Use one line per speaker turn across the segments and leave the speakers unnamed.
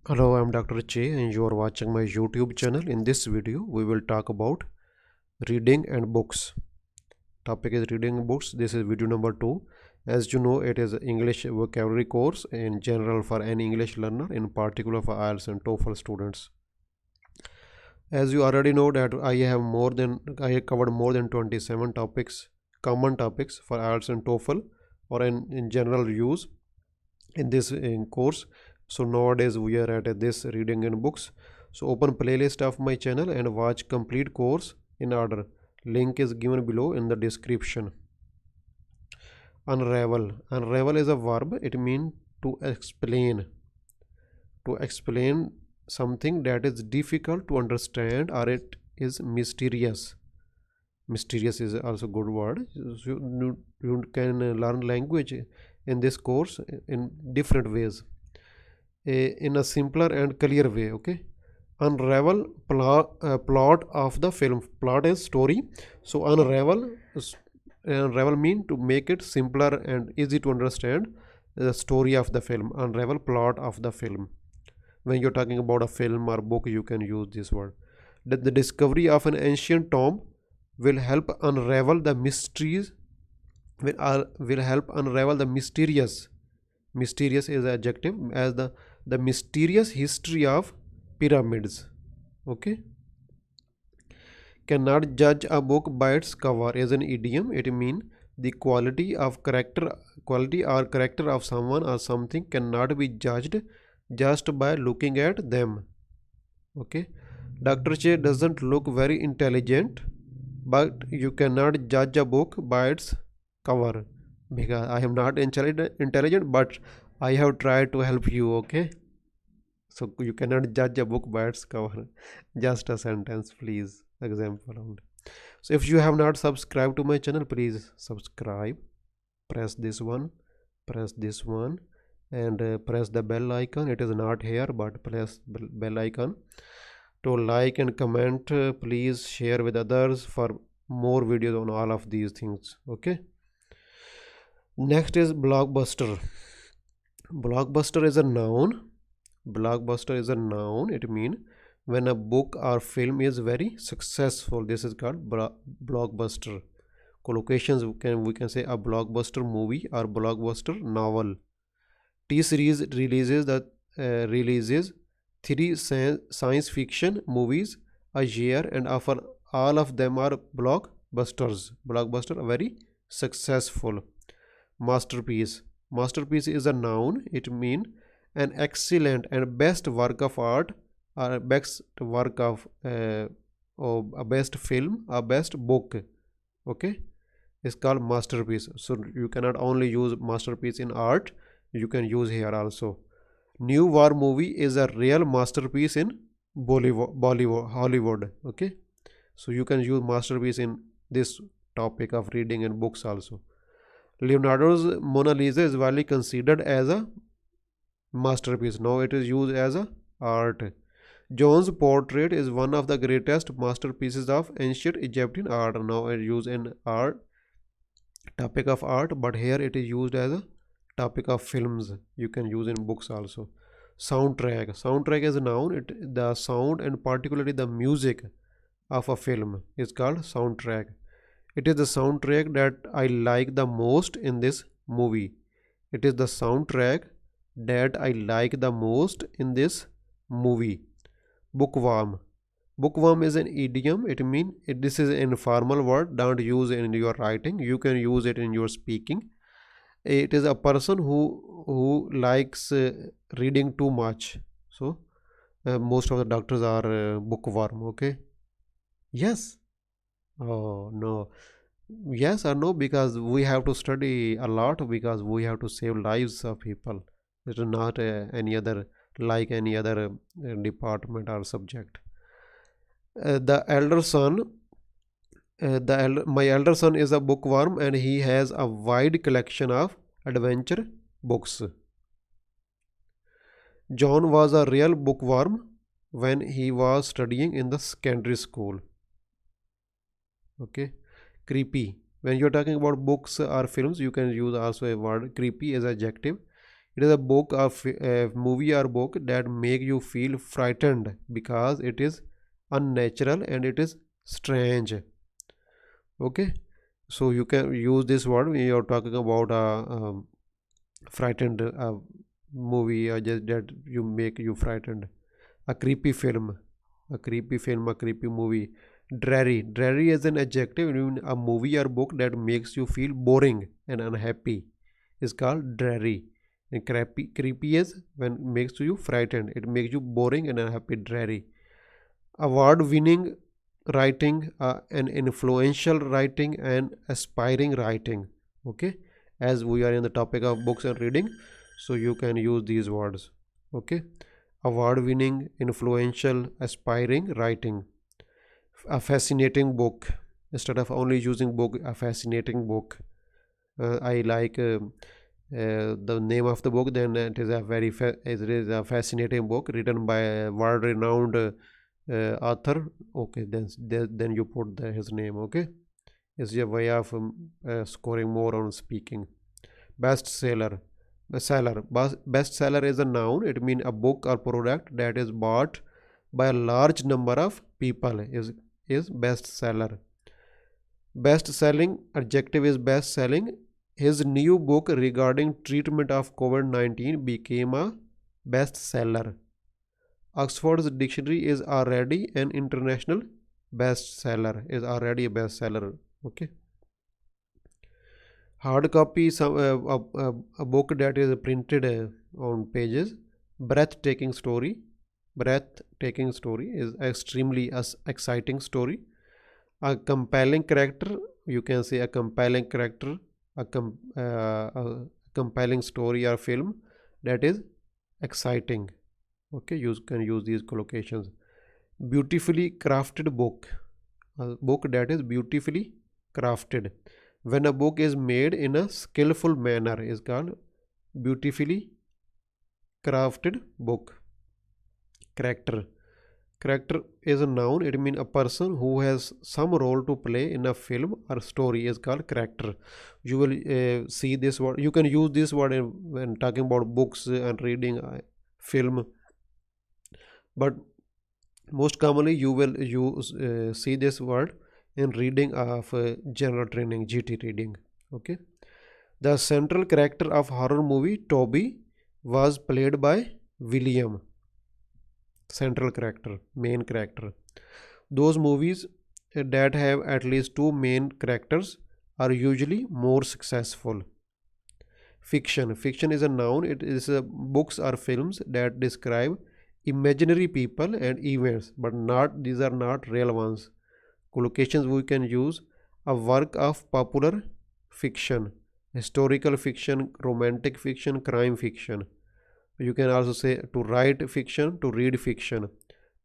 Hello, I'm Dr. Che and you are watching my YouTube channel. In this video, we will talk about reading and books. Topic is reading books. This is video number 2. As you know, it is English vocabulary course in general for any English learner, in particular for IELTS and TOEFL students. As you already know that I have covered more than 27 topics, common topics for IELTS and TOEFL or in general use in this course. So nowadays we are at this reading and books. So open playlist of my channel and watch complete course in order. Link is given below in the description. Unravel is a verb. It means to explain. To explain something that is difficult to understand or it is mysterious. Mysterious is also good word. So you can learn language in this course in different ways, in a simpler and clear way. Okay, plot of the film. Plot is story. So unravel mean to make it simpler and easy to understand the story of the film. Unravel plot of the film. When you're talking about a film or book, you can use this word. The discovery of an ancient tomb will help unravel the mysteries, will help unravel the mysterious is adjective, as the mysterious history of pyramids. Okay, cannot judge a book by its cover is an idiom. It means the quality or character of someone or something cannot be judged just by looking at them. Okay, Dr. Che doesn't look very intelligent, but you cannot judge a book by its cover. Because I am not intelligent, but I have tried to help you. Okay, so you cannot judge a book by its cover. Just a sentence, please. Example only. So if you have not subscribed to my channel, please subscribe. Press this one, press this one, and press the bell icon. It is not here, but press bell icon to like and comment. Please share with others for more videos on all of these things. Okay, next is blockbuster. Blockbuster is a noun. Blockbuster is a noun. It means when a book or film is very successful. This is called blockbuster. Collocations, we can say a blockbuster movie or blockbuster novel. T-Series releases three science fiction movies a year, and often all of them are blockbusters. Blockbuster, very successful. Masterpiece. Masterpiece is a noun. It means an excellent and best work of art, or best work of or a best film, a best book. Okay, it's called masterpiece. So you cannot only use masterpiece in art, you can use here also. New war movie is a real masterpiece in Bollywood, Hollywood. Okay, so you can use masterpiece in this topic of reading and books also. Leonardo's Mona Lisa is widely considered as a masterpiece. Now it is used as a art. John's portrait is one of the greatest masterpieces of ancient Egyptian art. Now it is used in art, topic of art, but here it is used as a topic of films. You can use in books also. Soundtrack is a noun. The sound and particularly the music of a film is called soundtrack. It is the soundtrack that I like the most in this movie. It is the soundtrack that I like the most in this movie. Bookworm. Bookworm is an idiom. It means this is an informal word. Don't use it in your writing. You can use it in your speaking. It is a person who likes reading too much. So most of the doctors are bookworm. Okay. Yes. Oh no. Yes or no? Because we have to study a lot, because we have to save lives of people. It is not any other, like any other department or subject. The elder son, my elder son is a bookworm and he has a wide collection of adventure books. John was a real bookworm when he was studying in the secondary school. Okay, creepy. When you're talking about books or films, you can use also a word creepy as adjective. It is a book or a movie or book that make you feel frightened because it is unnatural and it is strange. Okay, so you can use this word when you're talking about a frightened movie or just that you make you frightened. A creepy film, a creepy film, a creepy movie. Dreary is an adjective in a movie or book that makes you feel boring and unhappy is called dreary. And creepy is when it makes you frightened. It makes you boring and unhappy. Dreary. Award-winning writing, an influential writing, and aspiring writing. Okay, as we are in the topic of books and reading, so you can use these words. Okay, award-winning, influential, aspiring writing. A fascinating book. Instead of only using book, a fascinating book. I like the name of the book. Then it is a it is a fascinating book written by a world-renowned author. Okay, then you put his name. Okay, it's a way of scoring more on speaking. Bestseller. Bestseller is a noun. It means a book or product that is bought by a large number of people is bestseller. Best selling adjective is best selling. His new book regarding treatment of COVID-19 became a bestseller. Oxford's dictionary is already an international bestseller. Is already a bestseller. Okay. Hard copy, a book that is printed on pages. Breathtaking story. Breathtaking story is extremely exciting story. A compelling character, you can say a compelling character, a compelling story or film that is exciting. Okay, you can use these collocations. Beautifully crafted book, a book that is beautifully crafted. When a book is made in a skillful manner is called beautifully crafted book. Character. Character is a noun. It means a person who has some role to play in a film or story is called character. You will see this word. You can use this word when talking about books and reading film. But most commonly you will use see this word in reading of general training GT reading. Okay. The central character of horror movie Toby was played by William. Central character, main character. Those movies that have at least two main characters are usually more successful. Fiction is a noun. It is books or films that describe imaginary people and events, but not these are not real ones. Collocations we can use: a work of popular fiction, historical fiction, romantic fiction, crime fiction. You can also say to write fiction, to read fiction.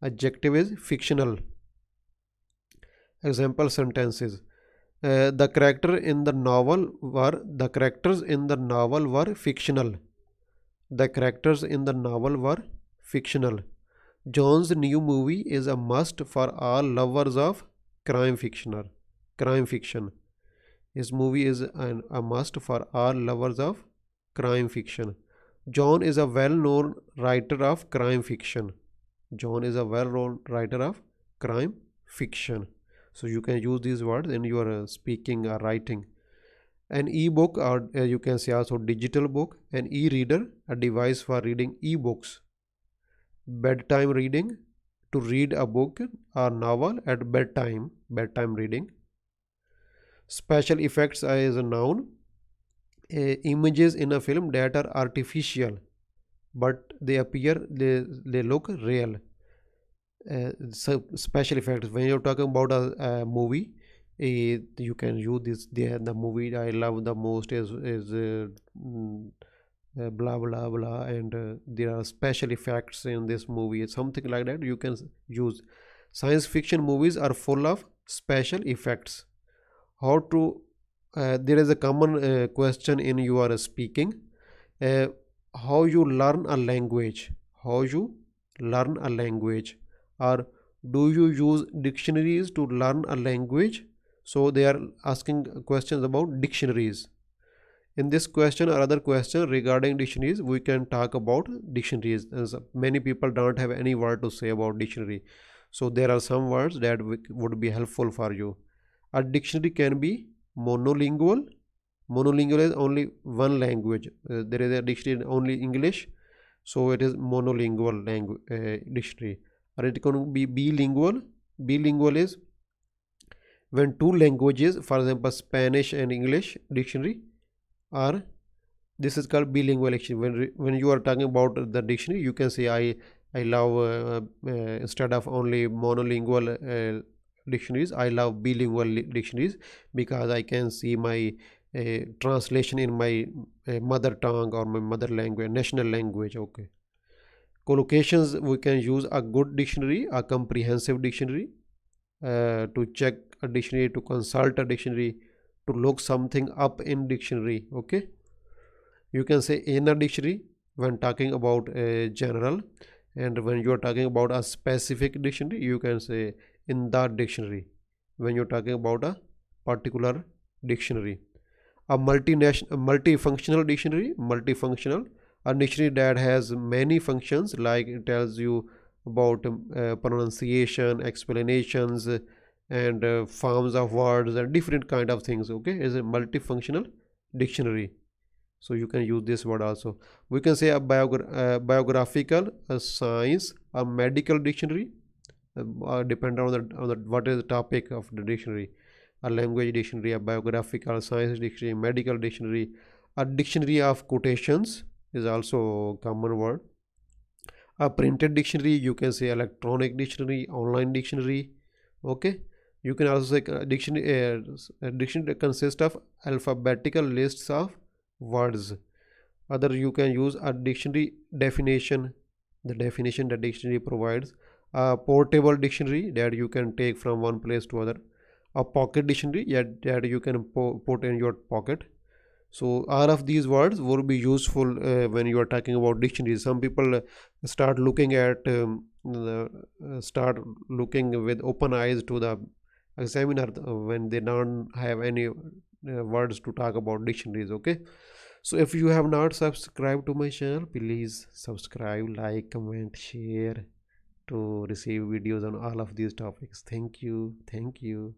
Adjective is fictional. Example sentences: the character in the novel were the characters in the novel were fictional. The characters in the novel were fictional. John's new movie is a must for all lovers of crime fiction. Crime fiction. His movie is a must for all lovers of crime fiction. John is a well-known writer of crime fiction. John is a well-known writer of crime fiction. So you can use these words in your speaking or writing. An e-book, or you can say also digital book. An e-reader, a device for reading e-books. Bedtime reading, to read a book or novel at bedtime. Bedtime reading. Special effects is a noun. Images in a film that are artificial but they look real. So special effects, when you're talking about a movie, you can use this. The movie I love the most is blah blah blah, and there are special effects in this movie, something like that you can use. Science fiction movies are full of special effects. How to there is a common question in your speaking: uh, how you learn a language, how you learn a language, or do you use dictionaries to learn a language? So they are asking questions about dictionaries. In this question or other question regarding dictionaries, we can talk about dictionaries, as many people don't have any word to say about dictionary. So there are some words that would be helpful for you. A dictionary can be monolingual. Monolingual is only one language. There is a dictionary in only English, so it is monolingual language dictionary. Or it can be bilingual. Bilingual is when two languages, for example Spanish and English dictionary, are, this is called bilingual dictionary. When you are talking about the dictionary, you can say I love instead of only monolingual dictionaries, I love bilingual dictionaries, because I can see my translation in my mother tongue or my mother language, national language. Okay. Collocations, we can use a good dictionary, a comprehensive dictionary, to check a dictionary, to consult a dictionary, to look something up in dictionary. Okay. You can say in a dictionary when talking about a general, and when you are talking about a specific dictionary, you can say in the dictionary when you're talking about a particular dictionary. A multifunctional dictionary, multifunctional, a dictionary that has many functions, like it tells you about pronunciation, explanations, and forms of words and different kind of things. Okay, is a multifunctional dictionary. So you can use this word also. We can say a biographical, a science, a medical dictionary, depend on the what is the topic of the dictionary. A language dictionary, a biographical, science dictionary, medical dictionary. A dictionary of quotations is also a common word. A printed dictionary, you can say electronic dictionary, online dictionary. Okay. You can also say a dictionary that consists of alphabetical lists of words. Other, you can use a dictionary definition, the definition that dictionary provides. A portable dictionary that you can take from one place to other. A pocket dictionary, yeah, that you can put in your pocket. So all of these words will be useful when you are talking about dictionaries. Some people start looking at start looking with open eyes to the examiner when they don't have any words to talk about dictionaries. Okay. So if you have not subscribed to my channel, please subscribe, like, comment, share to receive videos on all of these topics. Thank you. Thank you.